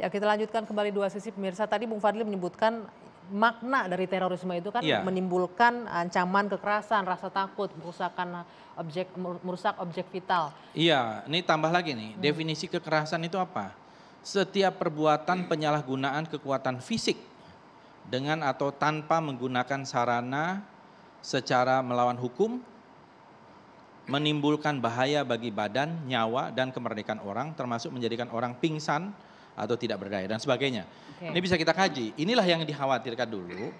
Ya, kita lanjutkan kembali dua sisi pemirsa. Tadi Bung Fadli menyebutkan makna dari terorisme itu kan menimbulkan ancaman kekerasan, rasa takut, merusak objek vital. Iya, ini tambah lagi nih, definisi kekerasan itu apa? Setiap perbuatan penyalahgunaan kekuatan fisik dengan atau tanpa menggunakan sarana secara melawan hukum, menimbulkan bahaya bagi badan, nyawa, dan kemerdekaan orang, termasuk menjadikan orang pingsan atau tidak berdaya dan sebagainya. Ini bisa kita kaji. Inilah yang dikhawatirkan dulu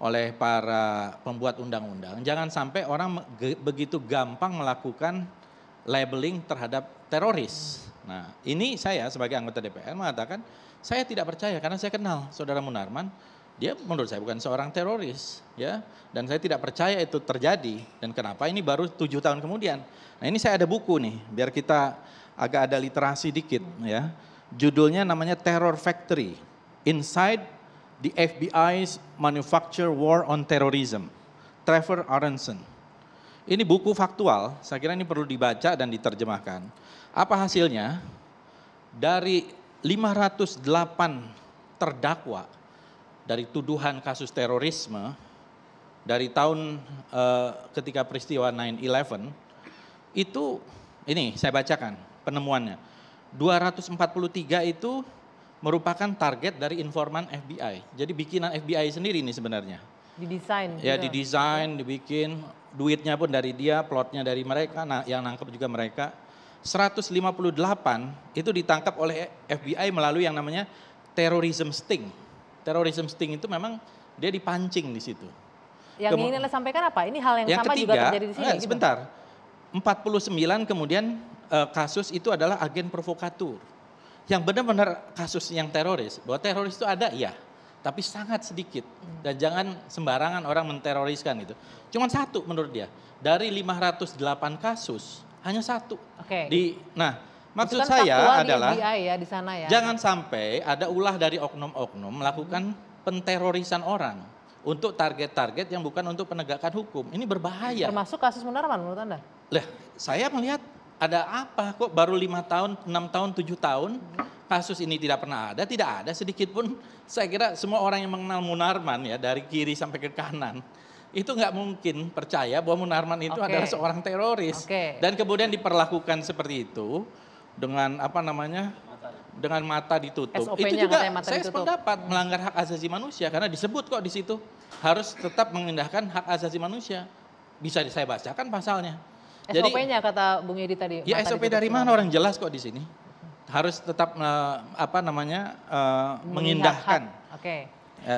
oleh para pembuat undang-undang. Jangan sampai orang begitu gampang melakukan labeling terhadap teroris. Nah, ini saya sebagai anggota DPR mengatakan saya tidak percaya karena saya kenal Saudara Munarman. Dia menurut saya bukan seorang teroris, ya. Dan saya tidak percaya itu terjadi. Dan kenapa ini baru 7 tahun kemudian. Nah, ini saya ada buku nih, biar kita agak ada literasi dikit, ya. Judulnya namanya Terror Factory, Inside the FBI's Manufacture War on Terrorism, Trevor Aronson. Ini buku faktual, saya kira ini perlu dibaca dan diterjemahkan. Apa hasilnya? Dari 508 terdakwa dari tuduhan kasus terorisme, dari tahun ketika peristiwa 9/11, itu ini saya bacakan penemuannya. 243 itu merupakan target dari informan FBI. Jadi bikinan FBI sendiri ini sebenarnya. Didesain. Ya juga. Didesain, dibikin, duitnya pun dari dia, plotnya dari mereka, nah, yang nangkep juga mereka. 158 itu ditangkap oleh FBI melalui yang namanya terrorism sting. Terrorism sting itu memang dia dipancing di situ. Yang ingin Anda sampaikan apa? Ini hal yang sama ketiga, juga terjadi di sini. Gitu? Sebentar, 49 kemudian kasus itu adalah agen provokatur. Yang benar-benar kasus yang teroris, bahwa teroris itu ada, iya. Tapi sangat sedikit. Dan jangan sembarangan orang menteroriskan itu. Cuma satu menurut dia. Dari 508 kasus, hanya satu. Nah, maksud kan saya adalah FBI ya, di sana ya. Jangan sampai ada ulah dari oknum-oknum melakukan penterorisan orang untuk target-target yang bukan untuk penegakan hukum. Ini berbahaya. Termasuk kasus Munarman menurut Anda? Lah, saya melihat ada apa kok baru 5 tahun, 6 tahun, 7 tahun kasus ini tidak pernah ada, tidak ada sedikit pun. Saya kira semua orang yang mengenal Munarman ya dari kiri sampai ke kanan itu nggak mungkin percaya bahwa Munarman itu adalah seorang teroris. Dan kemudian diperlakukan seperti itu dengan apa namanya? Dengan mata ditutup. Itu juga saya sependapat melanggar hak asasi manusia karena disebut kok di situ harus tetap mengindahkan hak asasi manusia. Bisa saya bacakan pasalnya. SOP-nya kata Bung Yedi tadi. Ya SOP dari mana orang jelas kok di sini. Harus tetap mengindahkan.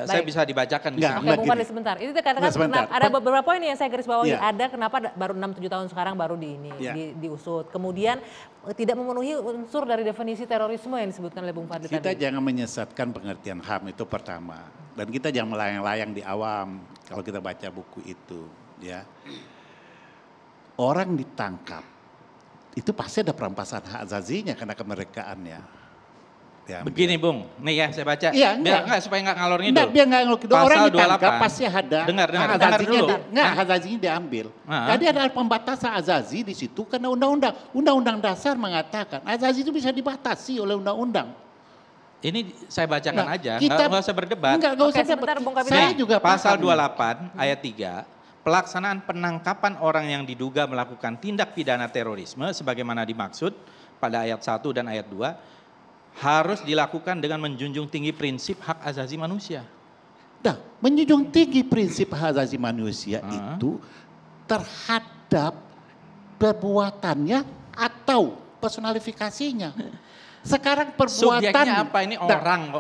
Saya bisa dibacakan. Bung Fadli sebentar. Itu dikatakan ada beberapa poin yang saya garis bawahi. Ada kenapa baru 6-7 tahun sekarang baru diusut. Kemudian tidak memenuhi unsur dari definisi terorisme yang disebutkan oleh Bung Fadli tadi. Kita jangan menyesatkan pengertian HAM itu pertama. Dan kita jangan melayang-layang di awam kalau kita baca buku itu, ya. Orang ditangkap, itu pasti ada perampasan hak azazinya karena kemerdekaannya. Begini Bung, nih ya saya baca. Iya, supaya nggak ngalor ngidul. Biar nggak ngalor ngidul. Orang ditangkap pasti ada dengar hak azazinya diambil. Jadi ada pembatasan azazi di situ karena undang-undang dasar mengatakan azazi itu bisa dibatasi oleh undang-undang. Ini saya bacakan aja, nggak usah berdebat. Nggak usah berdebat. Saya juga pasal 28 ayat 3. Pelaksanaan penangkapan orang yang diduga melakukan tindak pidana terorisme sebagaimana dimaksud pada ayat 1 dan ayat 2 harus dilakukan dengan menjunjung tinggi prinsip hak asasi manusia. Nah, menjunjung tinggi prinsip hak asasi manusia itu terhadap perbuatannya atau personalifikasinya. Sekarang perbuatan subjeknya apa ini orang?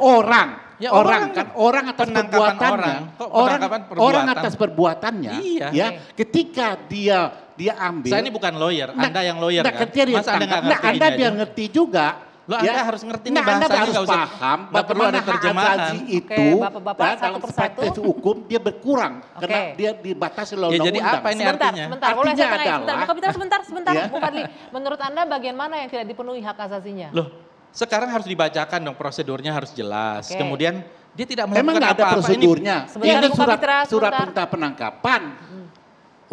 Orang atas perbuatannya. Orang atas perbuatannya. Iya. Ya, ketika dia ambil. Saya ini bukan lawyer, Anda yang lawyer kan? Masa Anda nggak ngerti? Anda biar ngerti juga. Anda harus ngerti nih bahasanya. Anda harus paham bagaimana hak asasi itu dalam perspektif hukum dia berkurang karena dia dibatasi oleh undang-undang. Jadi apa ini artinya? Sebentar, Bung Fadli. Menurut Anda bagian mana yang tidak dipenuhi hak asasinya? Loh, sekarang harus dibacakan dong, prosedurnya harus jelas. Kemudian dia tidak melakukan apa-apa. Emang nggak ada prosedurnya. Ini surat perintah penangkapan.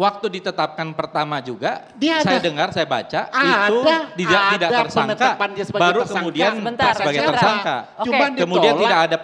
waktu ditetapkan pertama juga, Dia saya ada- dengar, saya baca, Ada- itu tidak ada tersangka, penetapan dia sebagai baru tersangka. kemudian Sebentar, sebagai sebentar. tersangka. Oke. Cuman Kemudian ditolak. tidak ada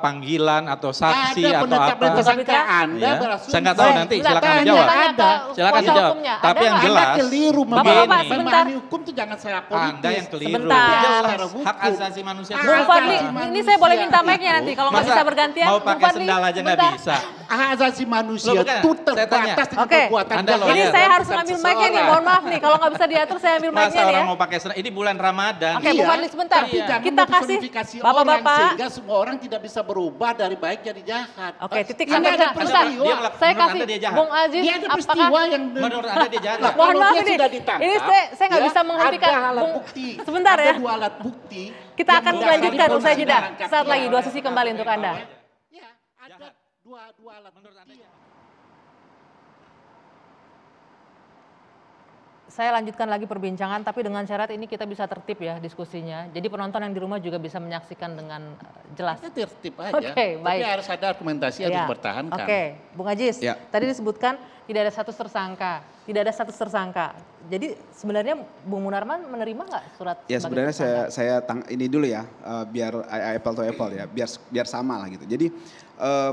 panggilan atau saksi Ada atau penetapan apa. tersangka Anda Ya. berasumsi. Saya nggak tahu nanti, Sebentar, silakan tanya- dijawab. tanya ke Silakan kuasa dijawab. hukumnya. Tapi Ada yang nggak? jelas, Anda keliru Bapak-bapak, begini. sebentar. memahami hukum itu jangan secara politis. Anda yang keliru. Sebentar. Jelas, Secara hukum. hak asasi manusia. Hak Bung itu Fadli, apa? ini saya boleh minta mic-nya nanti. Kalau nggak Masa bisa bergantian, mau Bung pakai Fadli, sendal aja nggak sebentar. bisa. Hak asasi manusia Loh, bukan. itu Saya tanya. terbatas dengan Oke. perbuatan Anda jahat. Ini lawyer. saya harus Bukan ngambil mic-nya nih, seseorang. mohon maaf nih. Kalau nggak bisa diatur, saya ambil Masa mic-nya nih orang ya. mau pakai sendal, ini bulan Ramadan. Oke, Bung Fadli sebentar. Tapi jangan Kita kasih mempersonifikasi orang Bapak-bapak. sehingga semua orang tidak bisa berubah dari baik jadi jahat. Oke, titik Ini sampai ada sana. Sebentar. peristiwa. Dia Saya menurut kasih Anda dia jahat? Bung Aziz, Dia ada apakah peristiwa yang Menurut Anda dia jahat? Lah, Mohon kalau maaf dia ini. sudah ditangkap, Ini saya nggak bisa menghentikan. Ada alat Bung, bukti. sebentar ya. Ada 2 alat bukti. Kita yang akan mendasari melanjutkan usai jeda. persidangan. Saat lagi 2 sesi kembali untuk Anda. Ya, ada dua alat bukti. Saya lanjutkan lagi perbincangan, tapi dengan syarat ini kita bisa tertib ya diskusinya. Jadi penonton yang di rumah juga bisa menyaksikan dengan jelas. Kita tertib aja. Oke, baik. Tapi harus ada argumentasi yang Ya. dipertahankan. Oke, Bung Ajis, Ya. tadi disebutkan tidak ada status tersangka. Tidak ada status tersangka. Jadi sebenarnya Bung Munarman menerima nggak surat Ya sebagai sebenarnya tersangka? ini dulu ya, biar apple to apple ya, biar sama lah gitu. Jadi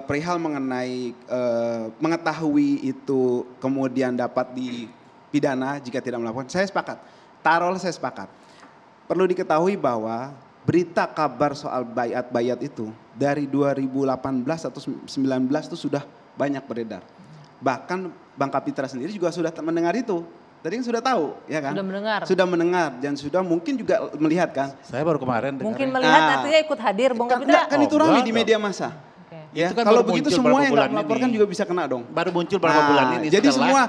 perihal mengenai mengetahui itu kemudian dapat dipidana jika tidak melakukan, saya sepakat. Taruhlah saya sepakat. Perlu diketahui bahwa berita kabar soal bayat itu dari 2018 atau 2019 itu sudah banyak beredar. Bahkan Bang Kapitra sendiri juga sudah mendengar itu. Tadi kan sudah tahu, ya kan? Sudah mendengar. Sudah mendengar dan sudah mungkin juga melihat kan? Saya baru kemarin dengar. Mungkin melihat artinya ikut hadir, Bung Kapitra. Kan itu Oh, ramai enggak di media massa. Oke. Ya, Itu kan kalau baru begitu muncul semua berapa yang nggak bulan melaporkan ini. juga bisa kena dong. Baru muncul berapa bulan ini. Jadi setelah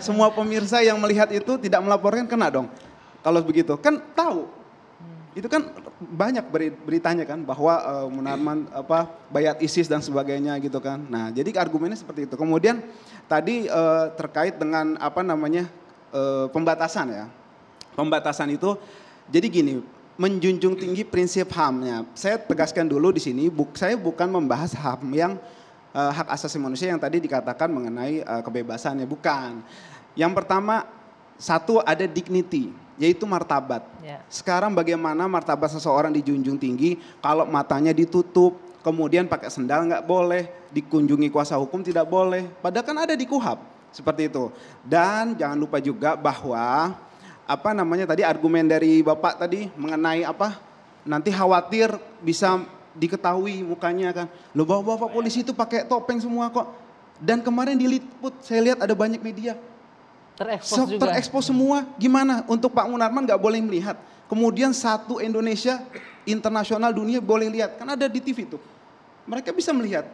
semua pemirsa yang melihat itu tidak melaporkan kena dong. Kalau begitu kan tahu. Itu kan banyak beritanya kan bahwa Munarman bayat ISIS dan sebagainya gitu kan. Nah, jadi argumennya seperti itu. Kemudian tadi terkait dengan pembatasan ya. Pembatasan itu jadi gini, menjunjung tinggi prinsip HAM-nya. Saya tegaskan dulu di sini, saya bukan membahas HAM yang hak asasi manusia yang tadi dikatakan mengenai kebebasannya, bukan. Yang pertama, satu ada dignity, yaitu martabat. Ya. Sekarang bagaimana martabat seseorang dijunjung tinggi kalau matanya ditutup, kemudian pakai sendal nggak boleh, dikunjungi kuasa hukum tidak boleh, padahal kan ada di KUHAP seperti itu. Dan jangan lupa juga bahwa tadi argumen dari Bapak tadi mengenai nanti khawatir bisa diketahui mukanya kan. Loh bapak polisi itu pakai topeng semua kok. Dan kemarin diliput saya lihat ada banyak media. Terekspos juga. Terekspos semua. Gimana untuk Pak Munarman nggak boleh melihat. Kemudian satu Indonesia internasional dunia boleh lihat. Kan ada di TV tuh. Mereka bisa melihat.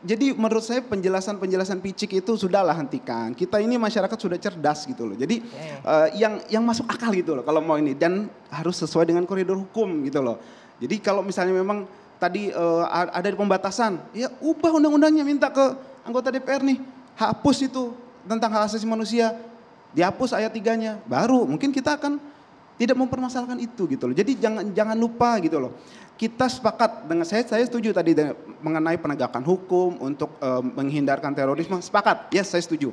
Jadi menurut saya penjelasan picik itu sudahlah hentikan. Kita ini masyarakat sudah cerdas gitu loh. Jadi yang masuk akal gitu loh kalau mau ini. Dan harus sesuai dengan koridor hukum gitu loh. Jadi kalau misalnya memang tadi ada pembatasan. Ya ubah undang-undangnya, minta ke anggota DPR nih. Hapus itu tentang hak asasi manusia. Dihapus ayat 3-nya. Baru mungkin kita akan tidak mempermasalahkan itu gitu loh. Jadi jangan lupa gitu loh. Kita sepakat dengan saya setuju tadi mengenai penegakan hukum untuk menghindarkan terorisme, sepakat. Yes, saya setuju.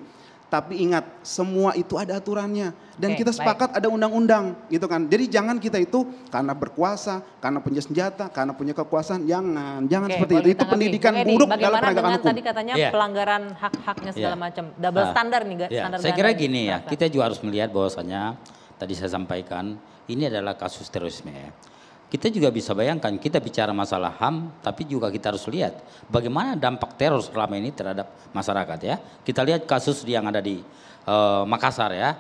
Tapi ingat, semua itu ada aturannya dan kita sepakat ada undang-undang gitu kan. Jadi jangan kita itu karena berkuasa, karena punya senjata, karena punya kekuasaan, jangan seperti itu. Itu pendidikan buruk dalam penegakan hukum. Tadi katanya pelanggaran hak-haknya segala macam, double standar nih, standar. Saya kira gini ya, kita juga harus melihat bahwasanya tadi saya sampaikan ini adalah kasus terorisme ya. Kita juga bisa bayangkan, kita bicara masalah HAM, tapi juga kita harus lihat bagaimana dampak teror selama ini terhadap masyarakat ya. Kita lihat kasus yang ada di Makassar ya,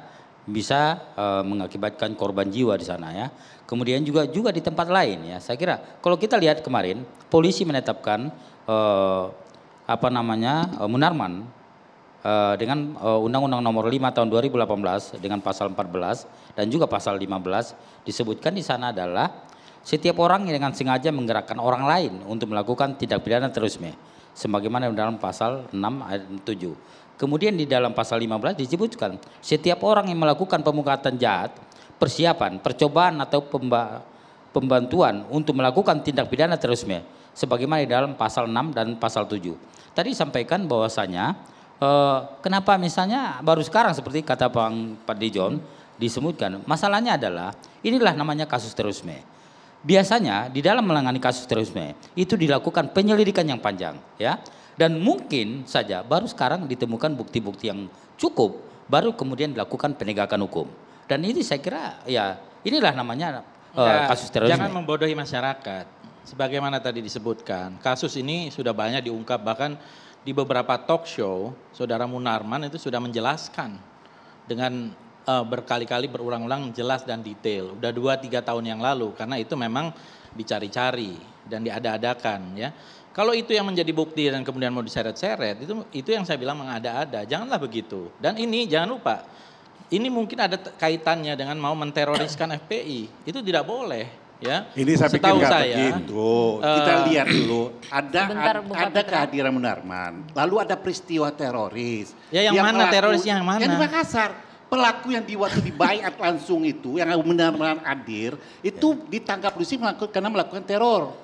bisa mengakibatkan korban jiwa di sana ya. Kemudian juga di tempat lain ya. Saya kira kalau kita lihat kemarin, polisi menetapkan Munarman dengan Undang-Undang Nomor 5 Tahun 2018 dengan pasal 14 dan juga pasal 15 disebutkan di sana adalah setiap orang yang dengan sengaja menggerakkan orang lain untuk melakukan tindak pidana terorisme sebagaimana dalam pasal 6 ayat 7. Kemudian di dalam pasal 15 disebutkan setiap orang yang melakukan pemufakatan jahat, persiapan, percobaan atau pembantuan untuk melakukan tindak pidana terorisme sebagaimana di dalam pasal 6 dan pasal 7. Tadi disampaikan bahwasanya kenapa misalnya baru sekarang seperti kata Pak Dijon disebutkan, masalahnya adalah inilah namanya kasus terorisme. Biasanya di dalam menangani kasus terorisme itu dilakukan penyelidikan yang panjang, ya. Dan mungkin saja baru sekarang ditemukan bukti-bukti yang cukup, baru kemudian dilakukan penegakan hukum. Dan ini saya kira ya inilah namanya kasus terorisme. Jangan membodohi masyarakat. Sebagaimana tadi disebutkan, kasus ini sudah banyak diungkap, bahkan di beberapa talk show, Saudara Munarman itu sudah menjelaskan dengan berkali-kali berulang-ulang jelas dan detail. Udah 2-3 tahun yang lalu, karena itu memang dicari-cari dan diada-adakan, ya. Kalau itu yang menjadi bukti dan kemudian mau diseret-seret, itu yang saya bilang mengada-ada. Janganlah begitu. Dan ini jangan lupa, ini mungkin ada kaitannya dengan mau menteroriskan FPI. Itu tidak boleh, ya. Ini saya pikir nggak begitu. Kita lihat dulu, ada kehadiran Munarman, lalu ada peristiwa teroris. Ya yang mana terorisnya yang mana? Yang di Makassar. Pelaku yang waktu dibaiat langsung itu, yang Munarman hadir, itu ditangkap polisi karena melakukan teror.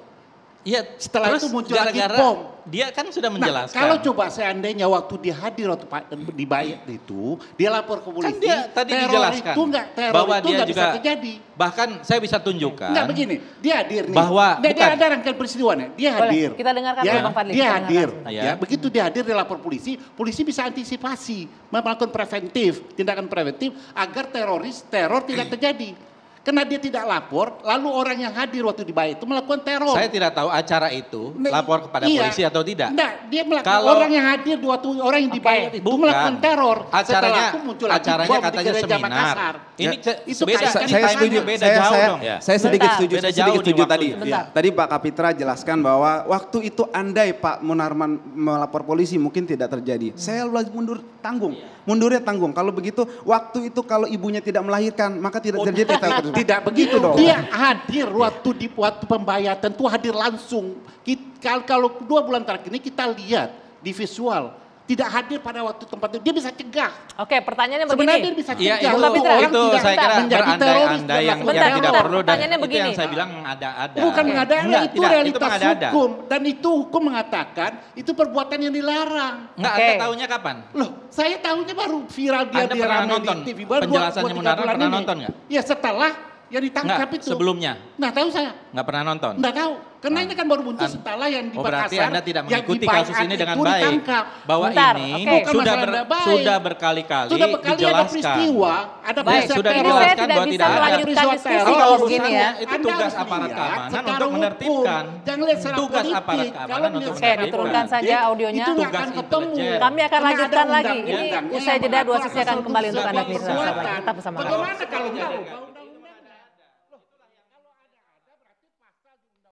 Iya, setelah itu muncul lagi bom. Dia kan sudah menjelaskan. Nah, kalau coba seandainya waktu dia hadir waktu dibayar itu, dia lapor ke polisi. Kan dia tadi dijelaskan bahwa dia juga bisa terjadi. Bahkan saya bisa tunjukkan. Enggak begini, dia hadir nih. Bahwa dia ada rangkaian peristiwanya. Dia hadir. Kita dengarkan ya, Bang Fadli. Dia hadir. Ya, begitu dia hadir dia lapor polisi, polisi bisa antisipasi, melakukan preventif, tindakan preventif agar teror tidak terjadi. Karena dia tidak lapor, lalu orang yang hadir waktu dibayar itu melakukan teror. Saya tidak tahu acara itu lapor kepada polisi atau tidak. Enggak, dia melakukan orang yang hadir waktu orang yang dibayar itu melakukan teror. Acaranya, itu muncul lagi acaranya bom katanya di Gereja seminar. Makassar. Ini itu beda, saya setuju, beda jauh dong. Saya sedikit setuju tadi. Sebentar. Tadi Pak Kapitra jelaskan bahwa waktu itu andai Pak Munarman melapor polisi mungkin tidak terjadi. Saya mundur tanggung. Mundurnya tanggung. Kalau begitu waktu itu kalau ibunya tidak melahirkan maka tidak terjadi. Tidak begitu dong. Dia hadir waktu pembayatan tuh hadir langsung. Kalau 2 bulan terakhir ini kita lihat di visual. Tidak hadir pada waktu tempat itu, dia bisa cegah. Oke, pertanyaannya begini. Sebenarnya dia bisa cegah. Ya, itu saya kira berandai-andai yang tidak perlu. Dan itu yang saya bilang mengada-ada. Bukan mengada-ada, itu realitas hukum. Dan itu hukum mengatakan, itu perbuatan yang dilarang. Enggak, Anda tahunya kapan? Loh, saya tahunya baru viral dia Anda pernah nonton di TV. Baru penjelasannya Munarman, pernah nonton nggak? Ya setelah yang ditangkap itu. Sebelumnya? Nggak tahu saya. Nggak pernah nonton? Nggak tahu. Karena ini kan baru muncul setelah yang di Makassar. Berarti Anda tidak mengikuti kasus ini dengan baik. Ditangkap. Bahwa ini sudah berkali-kali dijelaskan. Ada peristiwa, ada sudah dijelaskan bahwa tidak ada peristiwa teror. Kalau begini ya. Itu tugas aparat keamanan untuk menertibkan. Jangan lihat secara Tugas politik. aparat keamanan untuk Oke, diturunkan saja audionya. Itu nggak akan ketemu. Kami akan lanjutkan lagi. Ini undang-undangnya usai jeda 2 sisi akan pasal kembali untuk Anda Sulawesi pemirsa. Selatan. Tetap bersama kami. Bagaimana kalau tahu?